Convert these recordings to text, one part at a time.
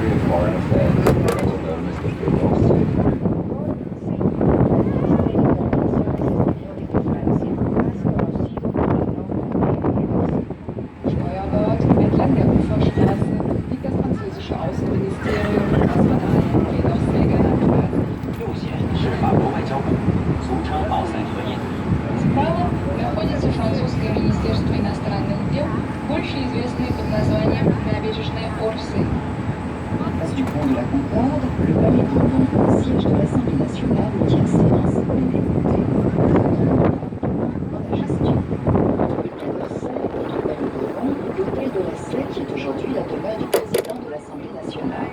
Ministry of Foreign Affairs, better known as the Big Sea. Steuerbord entlang der Uferstraße liegt das französische Außenministerium, das man auch Quai genannt wird. 右舷是法国外交部，俗称奥赛河印。 Справа находится французское министерство иностранных дел, больше известное под названием набережная Орсы. Place du pont de la Concorde, le palais Bourbon, siège de l'Assemblée nationale, où tient séance les députés. Dans la gestion, entre le quai d'Orsay et le palais Bourbon, l'hôtel de l'Orsay, qui est aujourd'hui la demeure du président de l'Assemblée nationale.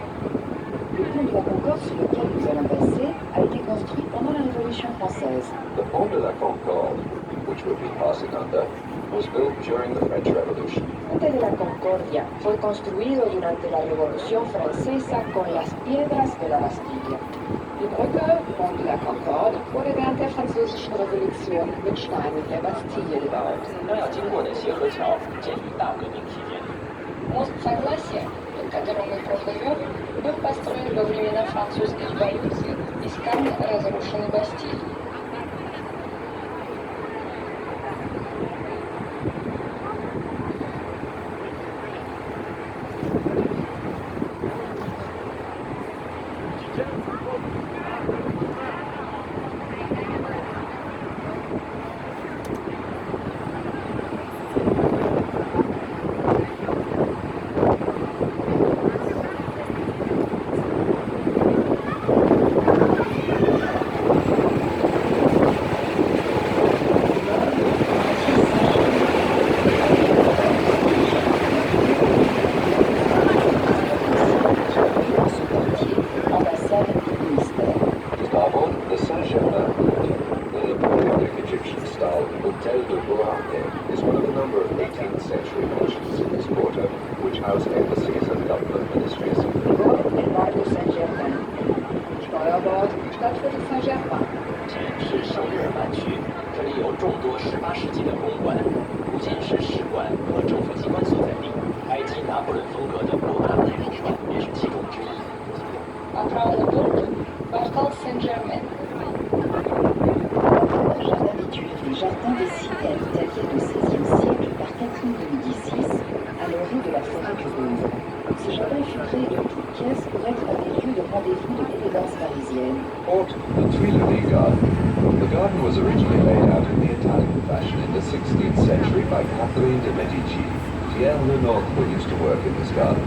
Le pont de la Concorde sur lequel nous allons passer a été construit pendant la Révolution française. The Pont de la Concorde, which we'll be passing under, was built during the French Revolution. El puente de la Concordia fue construido durante la Revolución Francesa con las piedras de la Bastilla. Die Brücke Pont de la Concorde wurde während der französischen Revolution mit Steinen der Bastille gebaut. 将要经过的协和桥建于大革命期间。 Мост Согласия, под которым мы проплывем, был построен во времена французской революции из камня разрушенной Бастилии. Is one of a number of 18th century mansions in this quarter, which house embassies and government ministries. Bord el barrio Saint-Germain. Steuerbord Stadtviertel Saint-Germain. 前是圣日耳曼区，这里有众多18世纪的公馆，如今是使馆和政府机关所在地。埃及拿破仑风格的罗马太空馆也是其中之一。 А право на борт квартал Saint-Germain. Un jardin habituel des jardins dessinés à l'italienne du XVIe siècle par Catherine de Médicis, à l'orée de la forêt du Rhône. Ce jardin fut créé de toutes pièces pour être un des lieux de rendez-vous de l'élégance parisienne. Called the Tuileries Garden. The garden was originally laid out in the Italian fashion in the 16th century by Catherine de Medici. Pierre Lenotre used to work in this garden.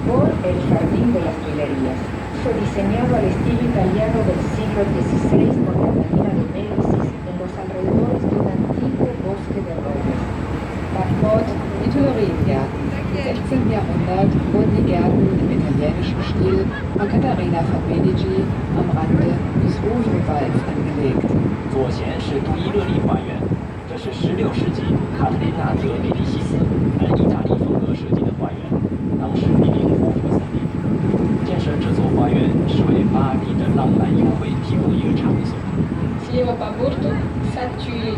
Por el Jardín de las Tuilerías. Fue diseñado al estilo italiano del siglo XVI por Catalina de Médicis en los alrededores de un antiguo bosque de robles. Backbord die Tuileriengärten. Im 16. Jahrhundert wurden die Gärten im italienischen Stil von Katharina von Medici am Rande des Rosenwalds angelegt. 左前是杜伊勒利花园，这是16世纪卡特琳娜·德·梅迪西斯按意大利风格设计的花园，当时命名乌弗森林。建设这座花园是为巴黎的浪漫幽会提供一个场所。 Слева по борту сад Тюильри.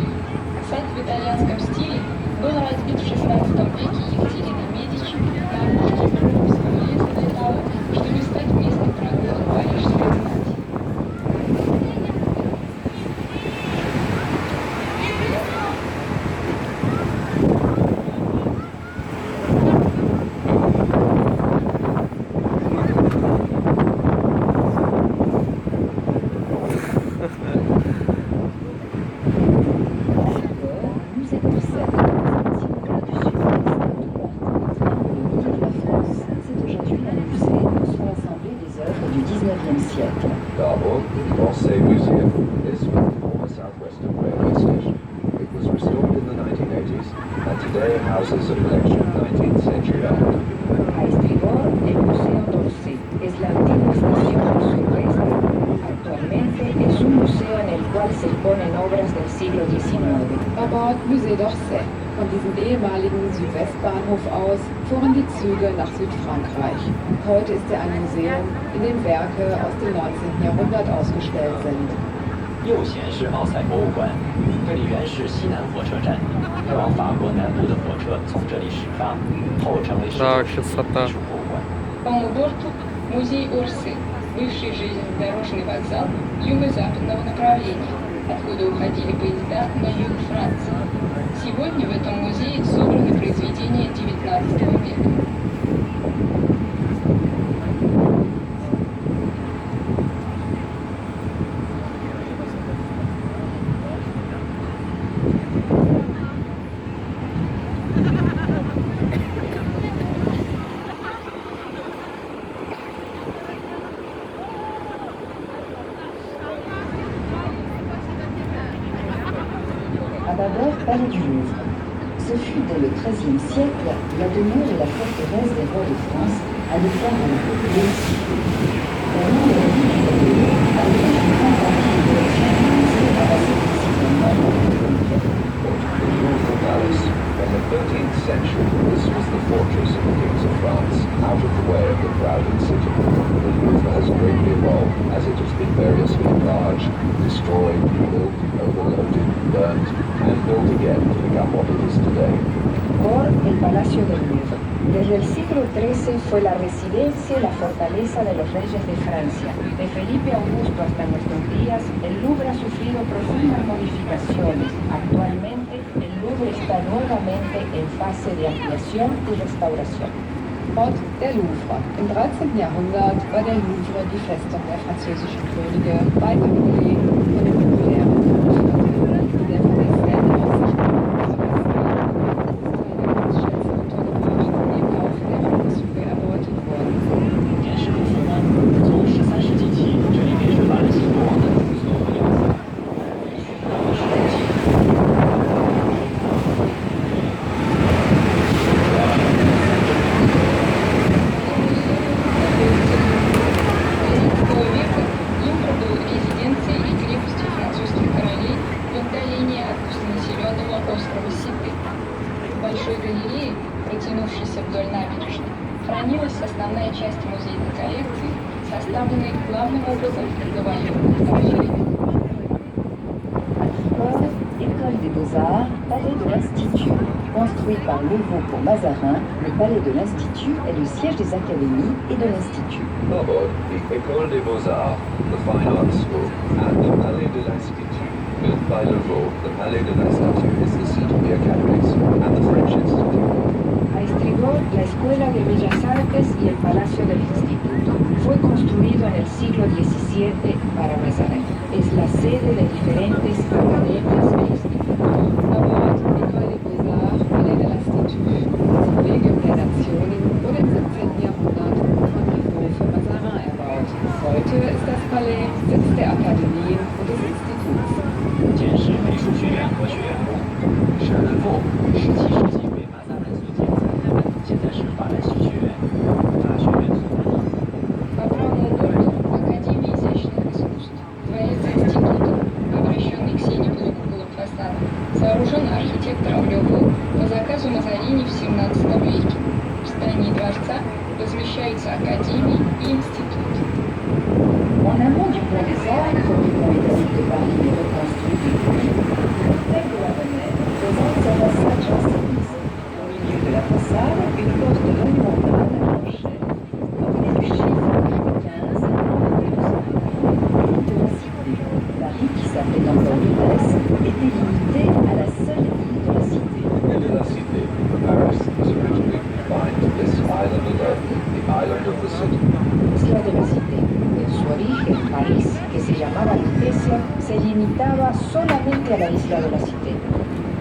Сад в итальянском стиле был разбит в 16 веке Екатериной Медичи на опушке Прудского леса для того, чтобы стать местом прогулок парижской знати. D'abord, the Orsay Museum is the former southwestern railway station. It was restored in the 1980s and today houses a collection of 19th century art. A estribor, el Museo d'Orsay es la antigua estación del suroeste. Actualmente es un museo en el cual se exponen obras del siglo XIX. À bord Musée d'Orsay. Von diesem ehemaligen Südwestbahnhof aus fuhren die Züge nach Südfrankreich. Heute ist er ein Museum, in dem Werke aus dem 19. Jahrhundert ausgestellt sind. 右舷是奥赛博物馆，这里原是西南火车站，开往法国南部的火车从这里始发，后成为世界级艺术博物馆。По борtu Музей Орсы, бывший железнодорожный вокзал юго-западного направления, откуда уходили поезда на юг Франции. Сегодня в этом музее собраны произведения XIX века. À bâbord, palais du Louvre. Ce fut dès le XIIIe siècle la demeure et la forteresse des rois de France à de Paris, Mexico. La longue vie du palais avait une grande partie de collection financière ramassée principalement dans le The Louvre Palace. In the 13th century, this was the fortress of the kings of France, out of the way of the crowded city. The Louvre has greatly evolved as it has been variously enlarged, destroyed, rebuilt, overloaded, burnt, and built again to become what it is today. Por el Palacio del Louvre. Desde el siglo XIII fue la residencia y la fortaleza de los reyes de Francia. De Felipe Augusto hasta nuestros días, el Louvre ha sufrido profundas modificaciones. Actualmente, el Louvre está nuevamente en fase de ampliación y restauración. Ort der Louvre. Im 13. Jahrhundert war der Louvre die Festung der französischen Könige, weit abgelegen von dem populären Viertel. Der Paläste der Außenstadt erbeutet wurden. 电视不复呢，从13世纪起，这里便是法兰西国王的住所和要塞。到了16世纪，века Лувр был резиденцией и крепостью французских королей в отдалении от густонаселенного острова Ситы. В большой галерее, протянувшейся вдоль набережной, хранилась основная часть музейной коллекции, составленной главным образом для военных трофеев. École des Beaux-Arts, Palais de l'Institut. Construit par Louveau pour Mazarin, le Palais de l'Institut est le siège des académies et de l'Institut. Above, the École des Beaux-Arts, the Fine Arts School, and the Palais de l'Institut. Built by Louveau, the Palais de l'Institut is the seat of the academies and the French Institute. A Estribor, la Escuela de Bellas Artes y el Palacio del Instituto. Fue construido en el siglo XVII para Mazarin. Es la sede de diferentes academias e institutos. Award, École des Beaux-Arts, Palais de l'Institut. Das Kollegium der Nationen wurde im 17. Jahrhundert von Rivaux für Mazarin erbaut. Heute ist das Palais Sitz der Akademien und des Instituts. 前是美术学院和学院部，是日后17世纪为马萨兰所建造，现在是法兰西学院，大学院所在地。 По правому борту Академии изящных искусств, дворец института, обращенный к Сене под куполом фасада, сооружен архитектором Реву по заказу Мазарини в XVII веке. В здании дворца размещаются академии и институт. En amont du pont des Arts, comme du pont métallique de Paris est reconstruit depuis, l'hôtel de la Monnaie présente sa façade janséniste. Au milieu de la façade, une porte monumentale en chêne, ornée du chiffre 15 en 12. De la cité, Paris, qui s'appelait encore Vitesse, était limité à la seule île de la cité. De la Cité, Paris was originally confined to this island alone, the island of the city. Isla de la Cité. En su origen, París, que se llamaba Lutecia, se limitaba solamente a la isla de la Cité.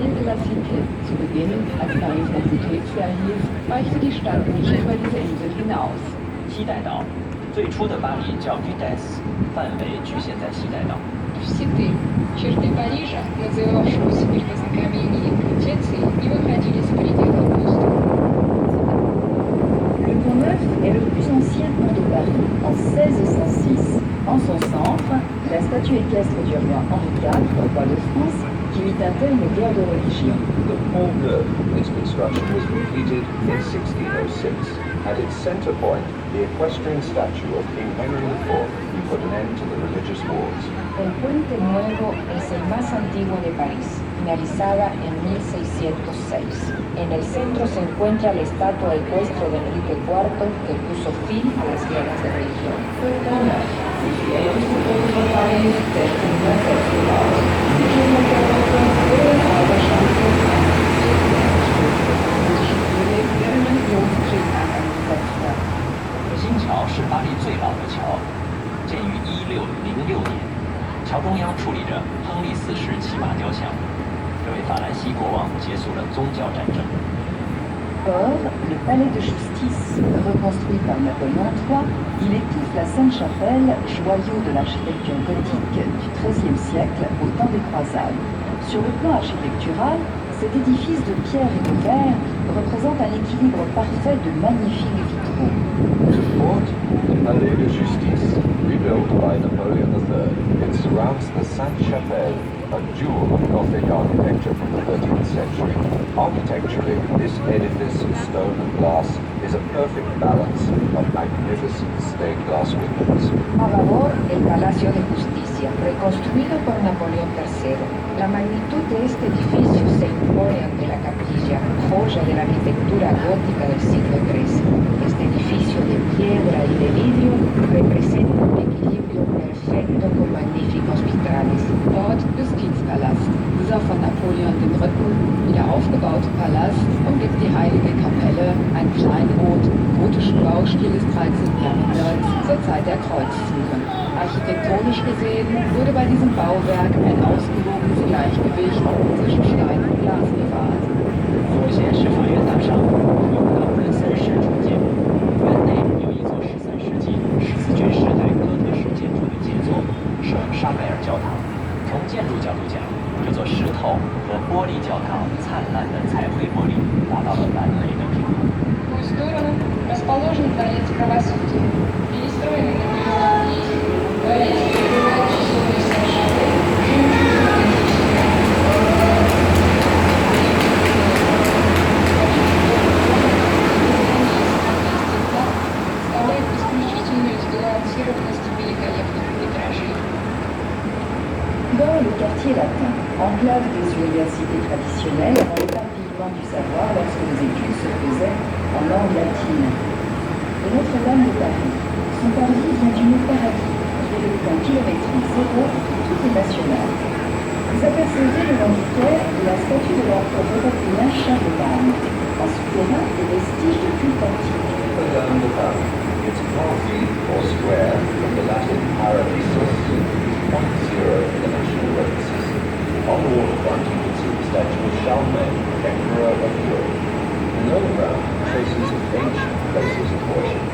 In der Cité, zu Beginn, als Paris noch Lutetia hieß, reichte die Stadt nicht über diese Insel hinaus. 西带岛，最初的巴黎叫 Vitesse，范围局限在西带岛。 В Ситы, черты Парижа, называвшегося при возникновении Лютецией, не выходили за пределы острова. Le Pont-Neuf est le plus ancien pont de Paris, en 1606. En son centre, la statue équestre du roi Henri IV, roi de France, qui mit un terme aux guerres de religion. The Pont Neuf, its construction was completed in 1606. At its center point, the equestrian statue of King Henry IV, put an end to the religious wars. El Puente Nuevo es el más antiguo de París. finalizada en 1606. En el centro se encuentra la estatua ecuestre de Enrique IV que puso fin a las guerras de religión. Setzte. 新桥是巴黎最老的桥，建于1606年。桥中央矗立着亨利4世骑马雕像，这位法兰西国王结束了宗教战争。 Or, le palais de justice, reconstruit par Napoléon III, il étouffe la Sainte-Chapelle, joyau de l'architecture gothique du XIIIe siècle au temps des croisades. Sur le plan architectural, cet édifice de pierre et de verre représente un équilibre parfait de magnifiques vitraux. To port the Palais de Justice, rebuilt by Napoleon III, it surrounds the Sainte-Chapelle, a jewel of Gothic architecture from the 13th century. Architecturally, this edifice of stone and glass is a perfect balance of magnificent stained glass windows. A labor, el Palacio de Justicia, reconstruido por Napoleón III. La magnitud de este edificio se impone ante la capilla, joya de la arquitectura gótica del siglo XIII. Este edificio de piedra y de vidrio representa un equilibrio perfecto con magníficos vitrales. Dort Justizpalast. Dieser von Napoleon III. Wieder aufgebaute Palast umgibt die heilige Kapelle, ein kleinrot-gotischen Baustil des 13. Jahrhunderts zur Zeit der Kreuzzüge. Architektonisch gesehen wurde bei diesem Bauwerk ein ausgewogenes Gleichgewicht zwischen Stein und Glas bewahrt. 左线是法院大厦，有个文森式主建，院内有一座13世纪十字军时代哥特式建筑的杰作——圣沙贝尔教堂。从建筑角度讲，这座石头和玻璃教堂灿烂的彩绘玻璃达到了完美的平衡。 По ту сторону расположен дворец правосудия, перестроенный на период действий. Дворец прикрывает часовню Сен-Шапель, представляет исключительную сбалансированность великолепных витражей. Dans le quartier latin, enclave des universités traditionnelles avant l'éparpillement du savoir lorsque les études se faisaient en langue latine. Et Notre-Dame de Paris, son parvis vient du mot paradis, qui est le point kilométrique zéro de toutes les nationales. Vous apercevez le long du quai la statue de l'empereur européen Charlemagne. En souterrain, des vestiges de culte antique. Notre-Dame de Paris, its parvis or square from the Latin paradisus, point zero dimensional purposes. On the waterfront you can see the statue of Charlemagne, Emperor of Europe. Below the ground, traces of ancient places of worship.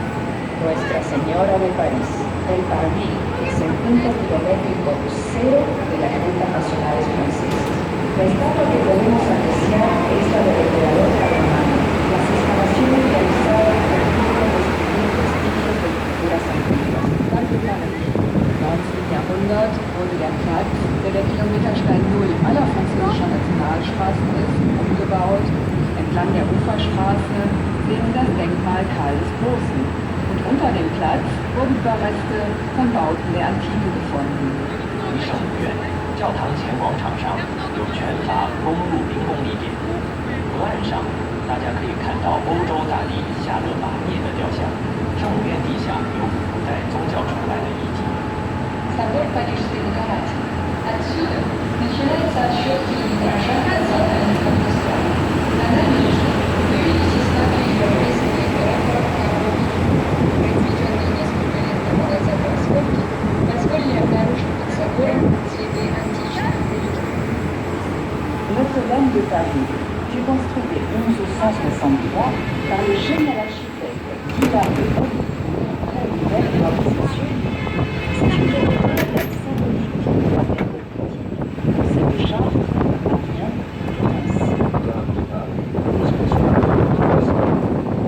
Nuestra Señora de París, el Parvis, es el punto kilométrico cero de las rutas nacionales francesas. La estatua que podemos apreciar es la del emperador alemán. Las excavaciones realizadas permiten descubrir vestigios de culturas antiguas. Im 19. Jahrhundert wurde der Platz, der der Kilometerstein 0 aller französischer Nationalstraßen ist, umgebaut. Entlang der Uferstraße sehen wir das Denkmal Karl des Großen. Und unter dem Platz wurden Überreste von Bauten der Antike gefunden. 圣母院教堂前广场上有全法公路民工立点，河岸上大家可以看到欧洲大帝夏勒马涅的雕像。圣母院地下有古代宗教崇拜的遗迹。 Собор Парижской Богоматери. Отсюда начинается отсчет километража национальных автострад. На набережной вы видите статуи европейского императора Карла. Произведенные несколько лет тому назад раскопки позволили обнаружить под собором следы античных религий. Notre-Dame de Paris fut construite dès 1163 par le génial architecte Villard de Haute après l'hiver de l'Inquisition. C'est une cathédrale symbolique de la paix politique. Cette charte appartient au prince. Notre-Dame de Paris was constructed in the first of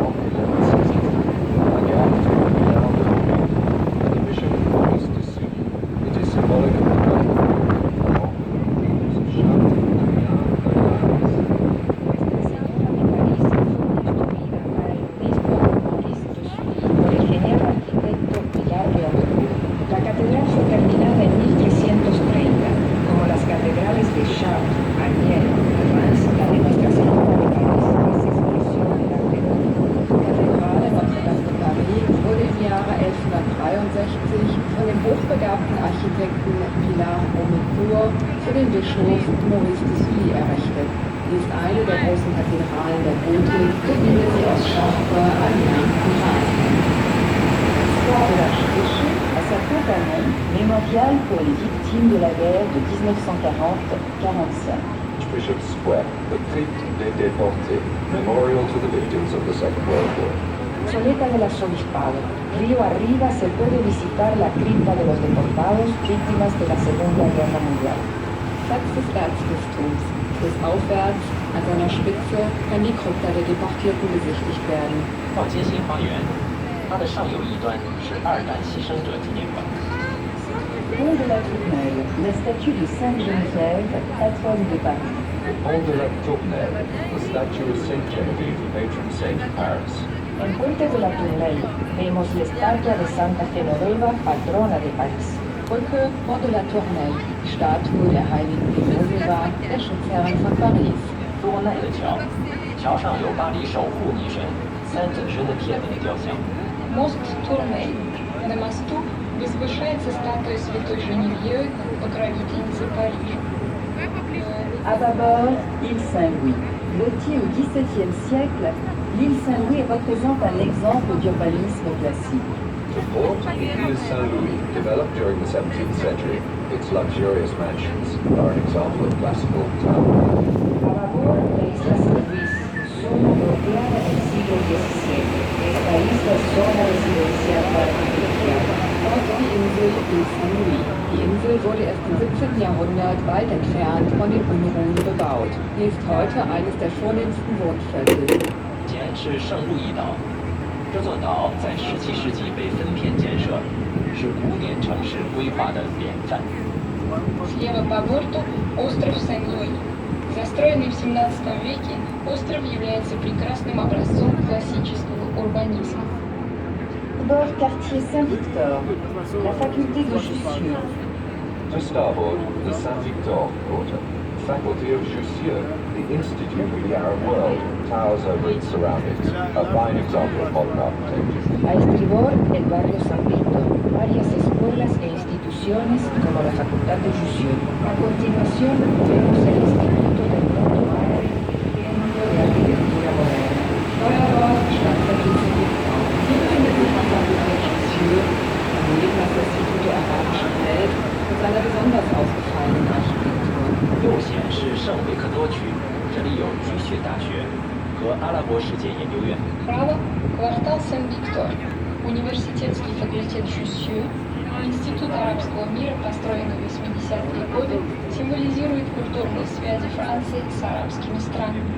1163 by the architect Villard de Haute and the Bishop of Paris de Sena. It is symbolic of the faith of the peoples of Charles and Villard de Paris. Nuestra Señora de París fue construida para el obispo Maurice de Sully por el genial arquitecto Villard de Haute. eine der großen Kathedralen der Gotik, befindet sie aus Chartres an Rhein und Rasen. L'histoire de l'architecture a sa propre année, mémorial pour les victimes de la guerre de 1940-45. Bishop Square, the Crypte des Déportés, memorial to the victims of the Second World War. Soleta del Arzobispado. Río arriba se puede visitar la cripta de los deportados víctimas de la Segunda Guerra Mundial. Platz des Erzbistums. Flussaufwärts, an seiner Spitze, kann die Krypta der Deportierten besichtigt werden. 靠街心花园，它的上游一端是二战牺牲者纪念馆。 Pont de la Tournelle, la statue de Sainte Geneviève, patronne de Paris. Pont de la Tournelle, the statue of Saint Geneviève, patron saint of Paris. En Puente de la Tournelle vemos la estatua de Santa Genoveva, patrona de París. Brücke Pont de la Tournelle, die Statue der heiligen Genoveva, der Schutzherrin von Paris. 多奈的桥，桥上有巴黎守护女神 Sainte Geneviève的雕像。 Мост Турнель. На мосту возвышается статуя святой Женевьевы, покровительницы Парижа. À bâbord, l'île Saint-Louis. Lottie au XVIIe siècle, l'île Saint-Louis représente un exemple d'urbanisme classique. To port, the île Saint-Louis, developed during the 17th century, its luxurious mansions are an example of classical town. A babor, la isla San Luis, zona bloqueada del siglo XVII. Esta isla es zona residencial para privilegiados. Dort die Insel Île Saint-Louis. Die Insel wurde erst im 17. Jahrhundert weit entfernt von den Unruhen bebaut. Sie ist heute eines der vornehmsten Wohnviertel. 前是圣路易岛，这座岛在17世纪被分片建设，是古典城市规划的典范。 Слева по борту остров Сен-Луи. Застроенный в 17 веке, остров является прекрасным образцом классического урбанизма. Bord quartier Saint-Victor, la faculté de Jussieu. To starboard, the Saint-Victor Quarter, faculty of Jussieu, the Institute of the Arab World, towers over its surroundings, a fine example of modern architecture. A estribor, el barrio San Víctor, varias escuelas e instituciones como la Facultad de Jussieu. A continuación, vemos el Instituto del Mundo Árabe, Centro de Arquitectura Moderna. Steuerbord Stadtviertel Saint-Victor. Hier befindet sich das Fakultät Jussieu, daneben das Institut der arabischen Welt mit seiner besonders ausgefallenen Architektur. 右线是圣维克多区，这里有居学大学和阿拉伯世界研究院。 Право – квартал Сен-Виктор. Университетский факультет Jussieu, Институт арабского мира, построенный в 80-е годы, символизирует культурные связи Франции с арабскими странами.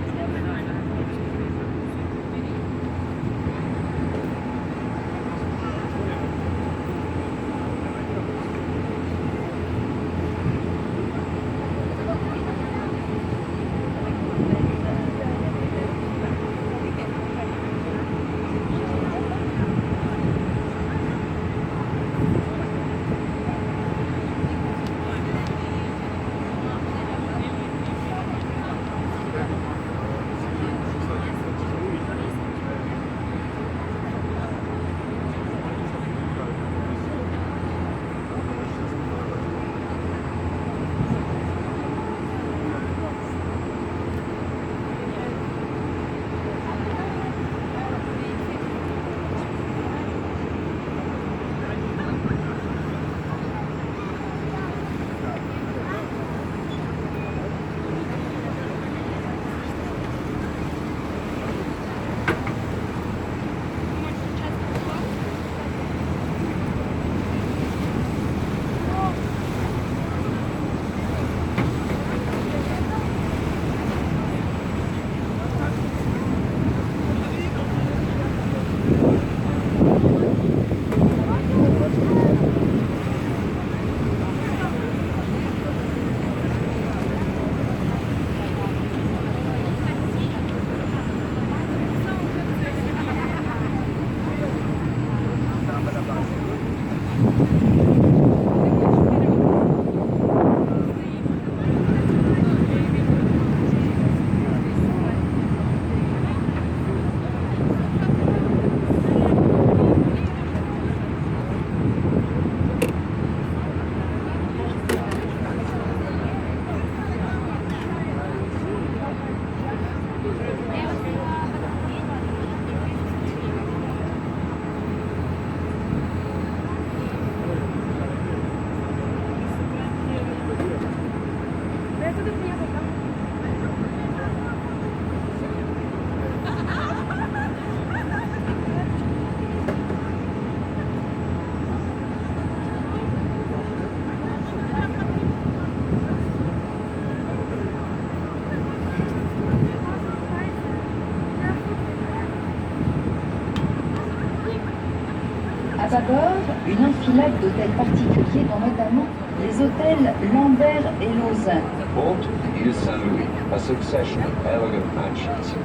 À bâbord, une enfilade d'hôtels particuliers, dont notamment les hôtels Lambert et Lausanne. Port, Ile Saint-Louis, a succession of elegant mansions.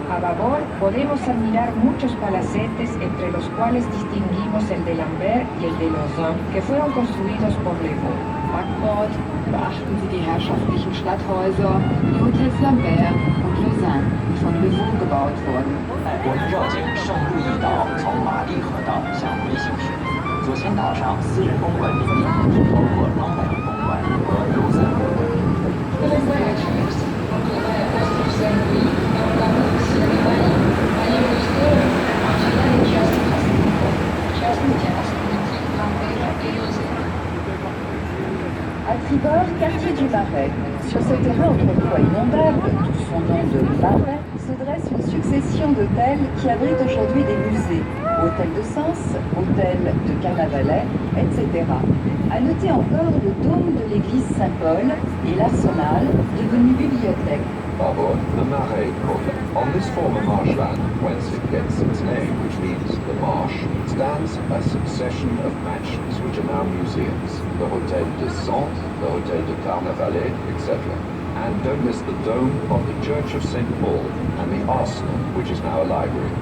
A babor podemos admirar muchos palacetes, entre los cuales distinguimos el de Lambert y el de Lausanne, que fueron construidos por Levaux. Backbord beachten Sie die herrschaftlichen Stadthäuser, die Hotels Lambert und Lausanne, die von Levaux gebaut wurden. 我们绕经圣路易岛，从玛丽河道向回行时，左前岛上私人公馆林立，包括朗百尔公馆和卢森公馆。 Разворачиваемся, обплывая остров Сен-Луи, и уголок Сены Марии. По левую сторону ожидали частных островов, в частности островники Ламбера и Лозена. À tribord, quartier du Marais. Sur ce terrain autrefois inondable, d'où son nom de Marais, se dresse une succession d'hôtels qui abritent aujourd'hui des musées. Hôtel de Sens, hôtel de Carnavalet, etc. À noter encore le dôme de l'église Saint-Paul et l'arsenal, devenu bibliothèque. Barbord, the Marais Court. On this former marshland, whence it gets its name, which means the marsh, stands a succession of mansions which are now museums. The Hôtel de Sens, the Hôtel de Carnavalet, etc. And don't miss the dome of the Church of St. Paul and the arsenal, which is now a library.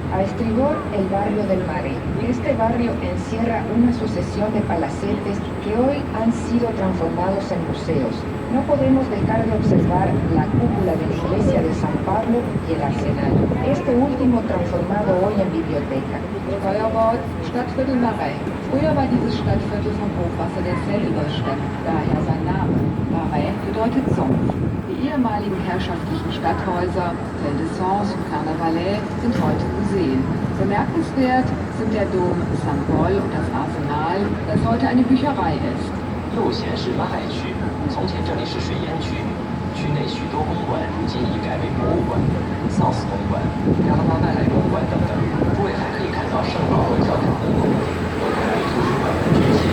A estribor, el barrio del Marais. Este barrio encierra una sucesión de palacetes que hoy han sido transformados en museos. No podemos dejar de observar la cúpula de la iglesia de San Pablo y el arsenal. Este último transformado hoy en biblioteca. Steuerbord, Stadtviertel Marais. Früher war dieses Stadtviertel vom Hochwasser der Sene überschwemmt, daher sein Name. Marais bedeutet Sumpf. Die ehemaligen herrschaftlichen Stadthäuser, Hôtel de Sens und Carnavalet, sind heute Museen. Bemerkenswert sind der Dom St. Paul und das Arsenal, das heute eine Bücherei ist. 右贤是马海区，从前这里是水淹区，区内许多公馆如今已改为博物馆、丧死公馆、加拉巴外来公馆等等。诸位还可以看到圣保罗教堂的公馆和公立图书馆的崛起。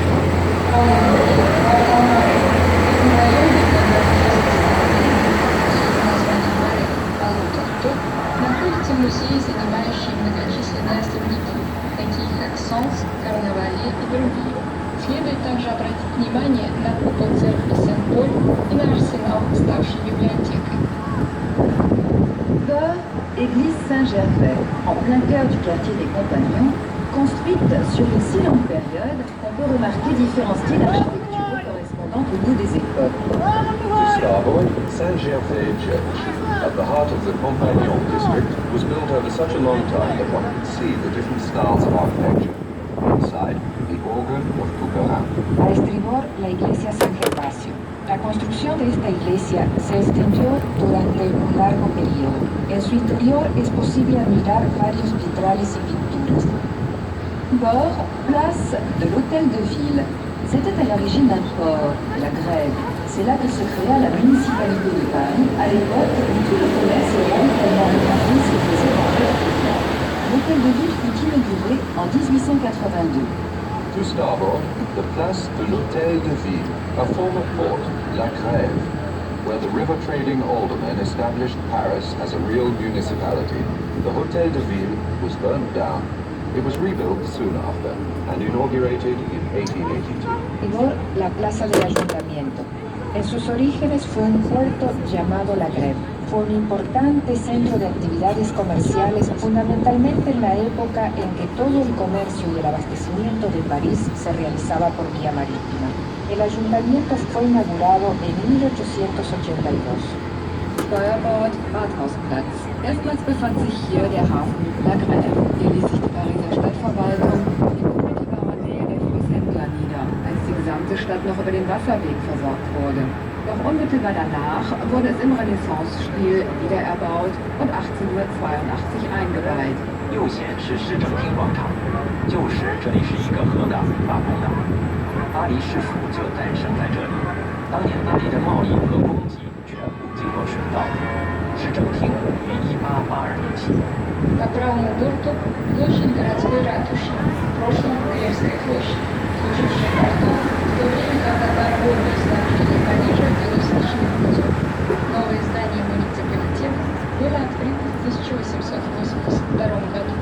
Находится в музее, занимающий многочисленные особняки, такие как Сенс, Карнавале и другие. Следует также обратить внимание на купол церкви Сен-Поль и на арсенал, ставший библиотекой. Bord, église Saint-Gervais, en plein cœur du quartier des Compagnons, construite sur une si longue période qu'on peut remarquer différents styles architecturaux correspondant au goût des époques. To starboard, Saint-Gervais Church, at the heart of the Compagnon district, was built over such a long time that one could see the different styles of architecture. Inside, the organ of Couperin. A estribor, la iglesia San Gervasio. La construcción de esta iglesia se extendió durante un largo periodo. En su interior es posible admirar varios vitrales y pinturas. Bord, place de l'hôtel de ville. C'était à l'origine d'un port, la Grève. C'est là que se créa la municipalité de Paris, à l'époque où tout le commerce et ravitaillement de Paris se faisait en Grève. L'hôtel de ville fut inauguré en 1882. To starboard, the place de l'Hôtel de Ville, a former port, La Grève, where the river trading aldermen established Paris as a real municipality. The Hôtel de Ville was burnt down. It was rebuilt soon after and inaugurated in 1882. Llegó la plaza del ayuntamiento. En sus orígenes fue un puerto llamado La Grève. Fue un importante centro de actividades comerciales, fundamentalmente en la época en que todo el comercio y el abastecimiento de París se realizaba por vía marítima. El ayuntamiento fue inaugurado en 1882. Steuerbord, Rathausplatz. Erstmals befand sich hier der Hafen La Grève. Hier ließ sich die Pariser Stadtverwaltung in unmittelbarer Nähe der Flussendler nieder, als die gesamte Stadt noch über den Wasserweg versorgt wurde. Doch unmittelbar danach wurde es im Renaissance-Stil wieder erbaut und 1882 eingeweiht. 右线是市政厅广场，旧时这里是一个河港罢工港，巴黎市府就诞生在这里。当年巴黎的贸易和供给全部经过水道，市政厅于1882年起。 По правому борту площадь городской ратуши, в прошлом Кремлевская площадь, служившая портом в то время, когда торговля снабжения Парижа велась личным путем. Новое здание муниципалитета было открыто в 1882 году.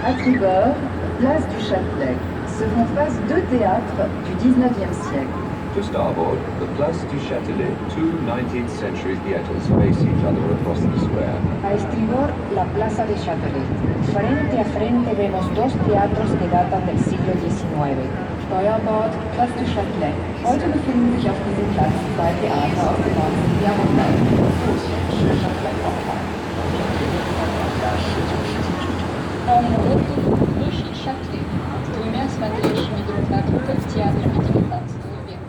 À tribord, place du Châtelet, se font face deux théâtres du XIXe siècle. To starboard, the Place du Châtelet, two 19th century theatres face each other across the square. A estribor, la Plaza de Châtelet. Frente a frente vemos dos teatros que datan del siglo XIX. Steuerbord, Place du Châtelet. Heute befinden sich auf diesem Platz zwei Theater aus dem 19. Jahrhundert. 右线是上海广场，明天家19世纪剧场。 Правому борту площадь Шатле с двумя смотрящими друг на друга театрами XIX века.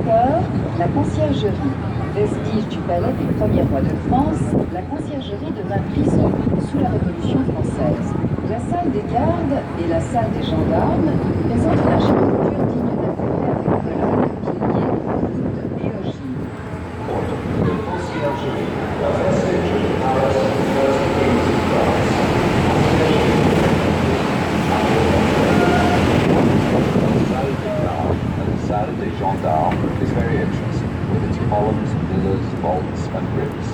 Chœur, la conciergerie. Vestige du palais des premiers rois de France, la conciergerie devint prison sous la Révolution française. La salle des gardes et la salle des gendarmes présentent une architecture digne d'intérêt avec colonnes, piliers, voûtes et logis. The conciergerie was vestige in the palace of the first kings of France. The salle des gardes and the salle des gendarmes is very interesting, with its columns, pillars, vaults, and crypts.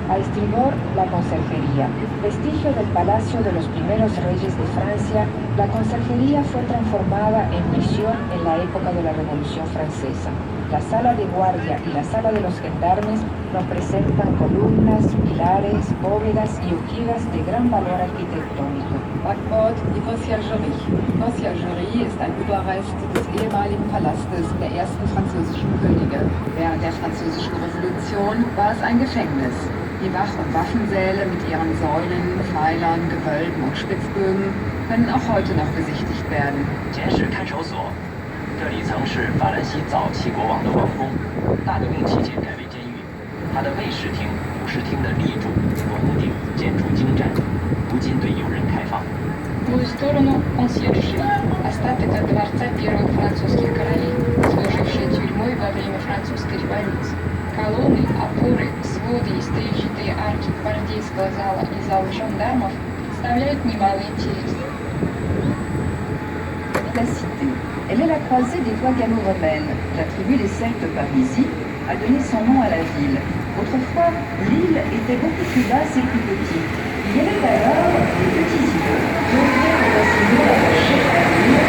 A estribor, la conserjería. Vestigio del palacio de los primeros reyes de Francia, la conserjería fue transformada en prisión en la época de la Revolución Francesa. La sala de guardia y la sala de los gendarmes nos presentan columnas, pilares, bóvedas y ojivas de gran valor arquitectónico. Backbord, die Conciergerie. Die Conciergerie ist ein Überrest des ehemaligen Palastes der ersten französischen Könige. Während der Französischen Revolution war es ein Gefängnis. Die Wach- und Waffensäle mit ihren Säulen, Pfeilern, Gewölben und Spitzbögen können auch heute noch besichtigt werden. 前是看守所，这里曾是法兰西早期国王的王宫，大革命期间改为监狱。它的卫士厅、武士厅的立柱、龙顶建筑精湛，如今对游人开放。 В ту сторону консьержи, остаток от дворца первых французских королей, служившие тюрьмой во время французской революции. Колонны, опоры, своды и стрельчатые арки гвардейского зала и зал жандармов представляют немалый интерес. La cité. Elle est la croisée des voies gallo-romaines. La tribu des Celtes Parisis a donné son nom à la ville. Autrefois, l'île était beaucoup plus basse et plus petite. Il y avait alors de petits îlots qui ont été progressivement attachés à l'île.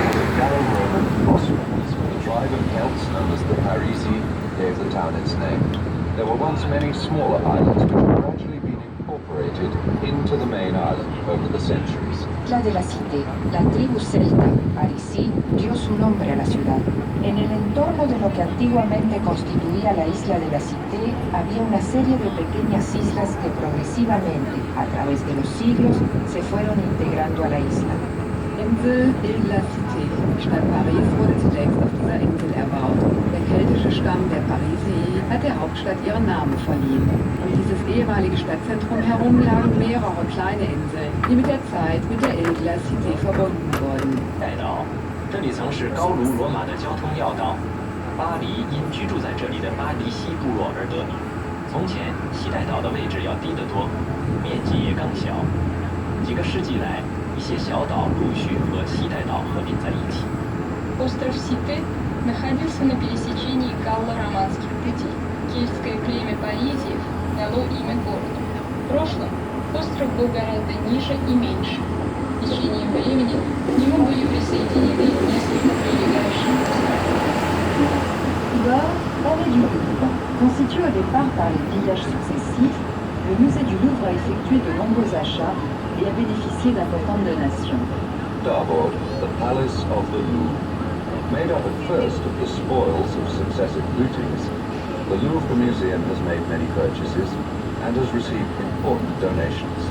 The Gallo-Roman Ostrogoths, the tribe of Celts known as the Parisi, gave the town its name. There were once many smaller islands which have gradually been incorporated into the main island over the centuries. Isla de la Cité. La tribu celta, Parisi, dio su nombre a la ciudad. En el entorno de lo que antiguamente constituía la isla de la Cité, había una serie de pequeñas islas que progresivamente, a través de los siglos, se fueron integrando a la isla. Insel de la Cité. Die Stadt Paris wurde zunächst auf dieser Insel erbaut. Der keltische Stamm der Parisi hat der Hauptstadt ihren Namen verliehen. Um dieses ehemalige Stadtzentrum herum lagen mehrere kleine Inseln, die mit der Zeit mit der Ile de la Cité verbunden wurden. 带岛，这里曾是高卢罗马的交通要道。巴黎因居住在这里的巴黎西部落而得名。从前，西带岛的位置要低得多，面积也更小。几个世纪来，一些小岛陆续和西带岛合并在一起。 Остров Сите находился на пересечении галло-романских путей. Кельтское племя паризиев дало имя городу. В прошлом остров был гораздо ниже и меньше. В течение времени к нему были присоединены несколько прилегающих островов. Igor, palais du Louvre. Constitué au départ par les pillages successifs, le musée du Louvre a effectué de nombreux achats et a bénéficié d'importantes donations. Starboard, the Palace of the Louvre. Made up at first of the spoils of successive lootings, the Louvre Museum has made many purchases and has received important donations.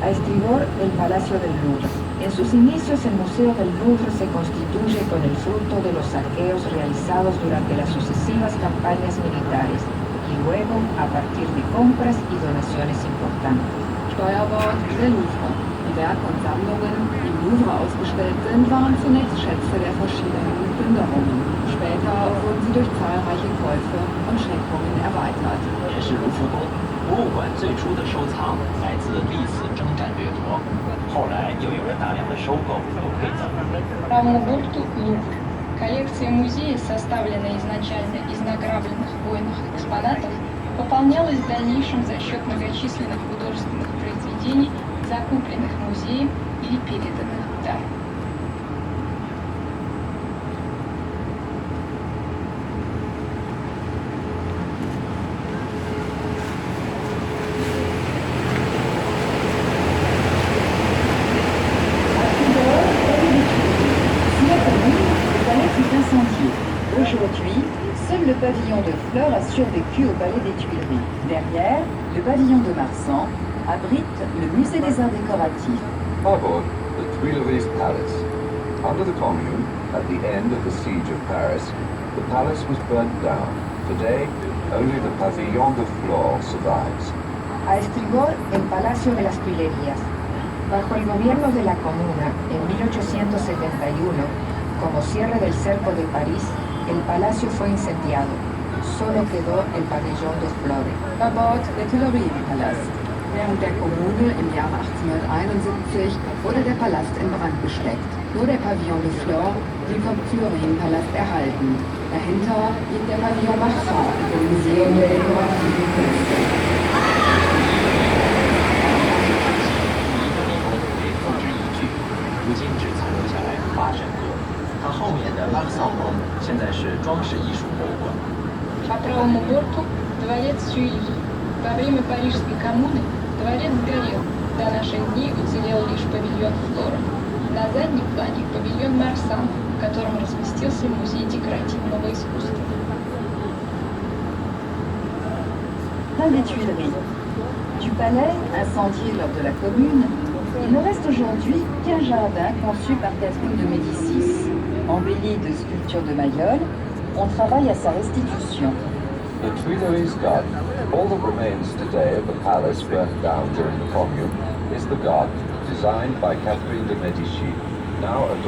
A estribor del Palacio del Louvre. En sus inicios, el Museo del Louvre se constituye con el fruto de los saqueos realizados durante las sucesivas campañas militares y luego a partir de compras y donaciones importantes. Steuerbord der Louvre. Die Werke und Sammlungen, die im Louvre ausgestellt sind, waren zunächst Schätze der verschiedenen Plünderungen. Später wurden sie durch zahlreiche Käufe und Schenkungen erweitert. 也是卢浮宫。博物馆最初的收藏来自历次征战掠夺，后来又有了大量的收购和馈赠。 Правому борту Лувр. Коллекция музея, составленная изначально из награбленных в войнах экспонатов, пополнялась в дальнейшем за счет многочисленных художественных произведений, закупленных музеем или переданных в дар. Aujourd'hui, seul le pavillon de fleurs a survécu au palais des Tuileries. Derrière, le pavillon de Marsan abrite le musée des arts décoratifs. Aboard the Tuileries Palace. Under the Commune, at the end of the siege of Paris, the palace was burnt down. Today, only the Pavillon de Flore survives. A estribor el Palacio de las Tuilerías. Bajo el gobierno de la Comuna, en 1871, como cierre del cerco de París, el palacio fue incendiado. Solo quedó el pabellón de flores. Bei Bord der Tuilerienpalast. Während der Kommune im Jahre 1871 wurde der Palast in Brand gesteckt. Nur der Pavillon de Flore blieb vom Tuilerienpalast erhalten. Dahinter liegt der Pavillon Marsan im Museum der dekorativen Künste. 如今只残留下来8整个。它后面的拉桑宫现在是装饰艺术博物馆。 По правому борту дворец Тюильри. Во время Парижской коммуны дворец сгорел. До наших дней уцелел лишь павильон Флора. На заднем плане павильон Марсан, в котором разместился музей декоративного искусства. Plein des Tuileries. Du palais, incendié lors de la Commune, il ne reste aujourd'hui qu'un jardin conçu par Catherine de Médicis. Embelli de sculptures de Mayol, on travaille à sa restitution. The Tuileries Garden, all that remains today of the palace burnt down during the Commune, is the garden designed by Catherine de Medici, now adorned